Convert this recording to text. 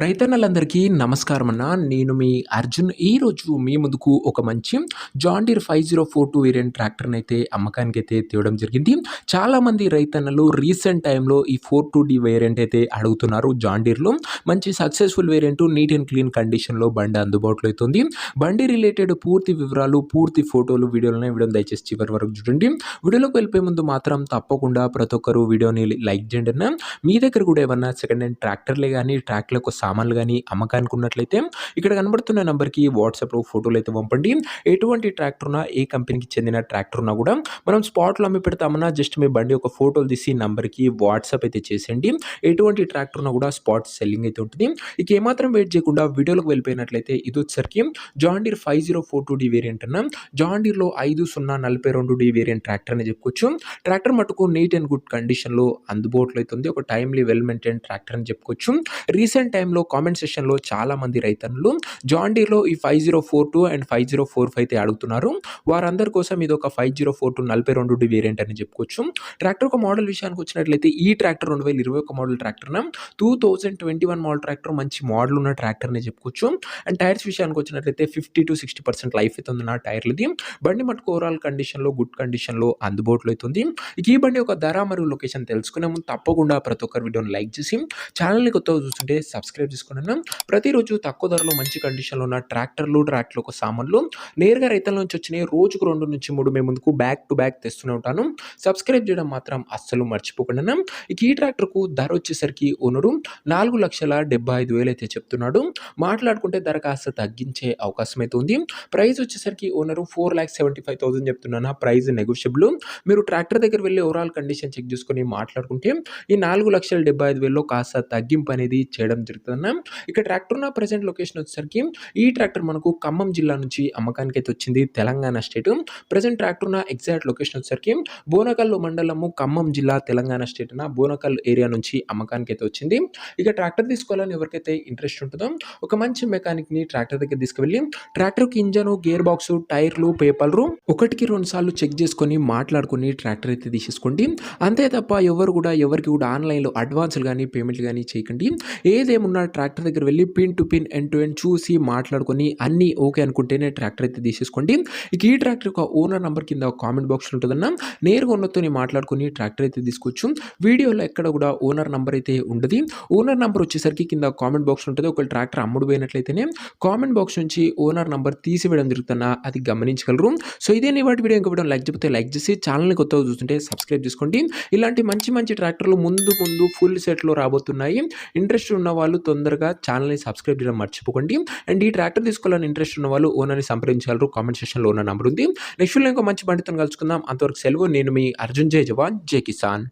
రైతన్నలందరికీ నమస్కారం అన్న. నేను మీ అర్జున్. ఈరోజు మీ ముందుకు ఒక మంచి జాన్ డీర్ 5042 వేరియంట్ ట్రాక్టర్‌నైతే అమ్మకానికైతే తేవడం జరిగింది. చాలామంది రైతన్నలు రీసెంట్ టైమ్‌లో ఈ 42D వేరియంట్ అయితే అడుగుతున్నారు. జాన్ డీర్‌లో మంచి successful variant, neat and clean కండిషన్‌లో బండి అందుబాటులో అయితే ఉంది. బండి రిలేటెడ్ పూర్తి వివరాలు, పూర్తి ఫోటోలు, వీడియోని దయచేసి చివరి వరకు చూడండి. వీడియోలోకి వెళ్ళిపోయే ముందు మాత్రం తప్పకుండా ప్రతి ఒక్కరు వీడియోని లైక్ చేయండి అన్న. మీ దగ్గర కూడా ఏమన్నా సెకండ్ హ్యాండ్ ట్రాక్టర్లే కానీ, ట్రాక్టర్లకు సామాన్లు కానీ అమ్మకానికి ఉన్నట్లయితే ఇక్కడ కనబడుతున్న నంబర్‌కి వాట్సాప్‌లో ఫోటోలు అయితే పంపండి. ఎటువంటి ట్రాక్టర్ ఉన్నా, ఏ కంపెనీకి చెందిన ట్రాక్టర్ ఉన్నా కూడా మనం స్పాట్‌లో అమ్మి పెడతామన్నా జస్ట్ మీ బండి యొక్క ఫోటోలు తీసి నంబర్‌కి వాట్సాప్ అయితే చేసేయండి. ఎటువంటి ట్రాక్టర్ ఉన్నా కూడా స్పాట్ సెల్లింగ్ అయితే ఉంటుంది. ఇక ఏమాత్రం వెయిట్ చేయకుండా వీడియోలోకి వెళ్ళిపోయినట్లయితే ఇది వచ్చేసరికి జాన్ డీర్ 5042D వేరియంట్ అన్న. జాన్ డీర్‌లో 5042D వేరియంట్ ట్రాక్టర్ అని చెప్పుకోవచ్చు. ట్రాక్టర్ మటుకు నీట్ అండ్ గుడ్ కండిషన్‌లో అందుబాటులో అయితే ఉంది. ఒక టైమ్లీ వెల్ మెయింటైన్ ట్రాక్టర్ అని చెప్పుకోవచ్చు. రీసెంట్ టైమ్‌లో కామెంట్ సెక్షన్‌లో చాలామంది రైతన్నులు జాన్ డీర్‌లో ఈ 5042 అండ్ 5045 అయితే అడుగుతున్నారు. వారందరి కోసం ఇది ఒక 5042 42D వేరియంట్ అని చెప్పుకోవచ్చు. ట్రాక్టర్ ఒక మోడల్ విషయానికి వచ్చినట్లయితే ఈ ట్రాక్టర్ 2021 మోడల్ ట్రాక్టర్‌న 2021 మోడల్ ట్రాక్టర్ మంచి మోడల్ ఉన్న ట్రాక్టర్ అని చెప్పుకోవచ్చు. అండ్ టైర్స్ విషయానికి వచ్చినట్లయితే 50-60% లైఫ్ అయితే ఉంది నా టైర్లది. బండి మటుకు ఓవరాల్ కండిషన్‌లో, గుడ్ కండిషన్‌లో అందుబాటులో అయితే ఉంది. ఇక ఈ బండి యొక్క ధర మరియు లొకేషన్ తెలుసుకునే ముందు తప్పకుండా ప్రతి ఒక్కరు వీడియోని లైక్ చేసి ఛానల్‌ని కొత్తగా చూస్తుంటే సబ్స్క్రైబ్ చేసుకోండి. ప్రతిరోజు తక్కువ ధరలో మంచి కండిషన్‌లో ఉన్న ట్రాక్టర్లు, ట్రాక్టర్లకు సామాన్లు నేరుగా రైతుల నుంచి వచ్చినాయి. రోజుకు 2-3 మేము ముందుకు బ్యాక్ టు బ్యాక్ తెస్తూనే ఉంటాను. సబ్స్క్రైబ్ చేయడం మాత్రం అస్సలు మర్చిపోకండి. ఇక ఈ ట్రాక్టర్‌కు ధర వచ్చేసరికి ఓనరు 4,75,000 అయితే చెప్తున్నాడు. మాట్లాడుకుంటే ధర కాస్త తగ్గించే అవకాశం అయితే ఉంది. ప్రైస్ వచ్చేసరికి ఓనరు 4,75,000 చెప్తున్నాను. Price negotiable. మీరు ట్రాక్టర్ దగ్గర వెళ్ళి ఓవరాల్ కండిషన్ చెక్ చేసుకొని మాట్లాడుకుంటే ఈ 4,75,000లో కాస్త తగ్గింపు అనేది చేయడం జరుగుతుందన్న. ఇక ట్రాక్టర్ ఉన్న ప్రెజెంట్ లొకేషన్ వచ్చేసరికి ఈ ట్రాక్టర్ మనకు ఖమ్మం జిల్లా నుంచి అమ్మకానికి అయితే వచ్చింది. తెలంగాణ స్టేట్. ప్రెజెంట్ ట్రాక్టర్ ఉన్న ఎగ్జాక్ట్ లొకేషన్ వచ్చేసరికి బోనకల్ మండలము, ఖమ్మం జిల్లా, తెలంగాణ స్టేట్ బోనకల్ ఏరియా నుంచి అమ్మకానికి అయితే వచ్చింది. ఇక ట్రాక్టర్ తీసుకోవాలని ఎవరికైతే ఇంట్రెస్ట్ ఉంటుందో ఒక మంచి మెకానిక్‌ని ట్రాక్టర్ దగ్గర తీసుకువెళ్ళి ట్రాక్టర్‌కి ఇంజను, గేర్ బాక్సు, టైర్లు, పేపర్లు 1-2 సార్లు చెక్ చేసుకొని మాట్లాడుకొని ట్రాక్టర్ అయితే తీసేసుకోండి. అంతే తప్ప ఎవరికి కూడా ఆన్‌లైన్‌లో అడ్వాన్స్‌లు గానీ, పేమెంట్‌లు గానీ చేయకండి. ఏదేమున్నా ట్రాక్టర్ దగ్గర వెళ్ళి pin to pin, end to end చూసి మాట్లాడుకొని అన్నీ ఓకే అనుకుంటేనే ట్రాక్టర్ అయితే తీసేసుకోండి. ఇక ఈ ట్రాక్టర్ యొక్క ఓనర్ నంబర్ కింద కామెంట్ బాక్స్‌లో ఉంటదన్న. నేరుగా ఓనర్‌తోని మాట్లాడుకొని ట్రాక్టర్ అయితే తీసుకోవచ్చు. వీడియోలో ఎక్కడ కూడా ఓనర్ నంబర్ అయితే ఉండదు. ఓనర్ నంబర్ వచ్చేసరికి కింద కామెంట్ బాక్స్‌లో ఉంటది. ఒకవేళ ట్రాక్టర్ అమ్ముడు పోయినట్లయితేనే కామెంట్ బాక్స్ నుంచి ఓనర్ నంబర్ తీసివేయడం జరుగుతుందన్న. అది గమనించగలరు. సో ఇదే వాటి వీడియో. ఇంకా వీడియో లైక్ చెప్తే లైక్ చేసి ఛానల్‌ని కొత్తగా చూస్తుంటే సబ్స్క్రైబ్ చేసుకోండి. ఇలాంటి మంచి ట్రాక్టర్లు ముందు ఫుల్ సెట్‌లో రాబోతున్నాయి. ఇంట్రెస్ట్ ఉన్న వాళ్ళు తొందరగా ఛానల్‌ని సబ్స్క్రైబ్ చేయడం మర్చిపోకండి. అండ్ ఈ ట్రాక్టర్ తీసుకోవాలని ఇంట్రెస్ట్ ఉన్న వాళ్ళు ఓనర్‌ని సంప్రదించగలరు. కామెంట్ సెక్షన్‌లో ఓనర్ నంబర్ ఉంది. నెక్స్ట్ వీడియోలో ఇంకో మంచి బండితో కలుసుకుందాం. అంతవరకు సెలవు. నేను మీ అర్జున్. జై జవాన్, జై కిసాన్.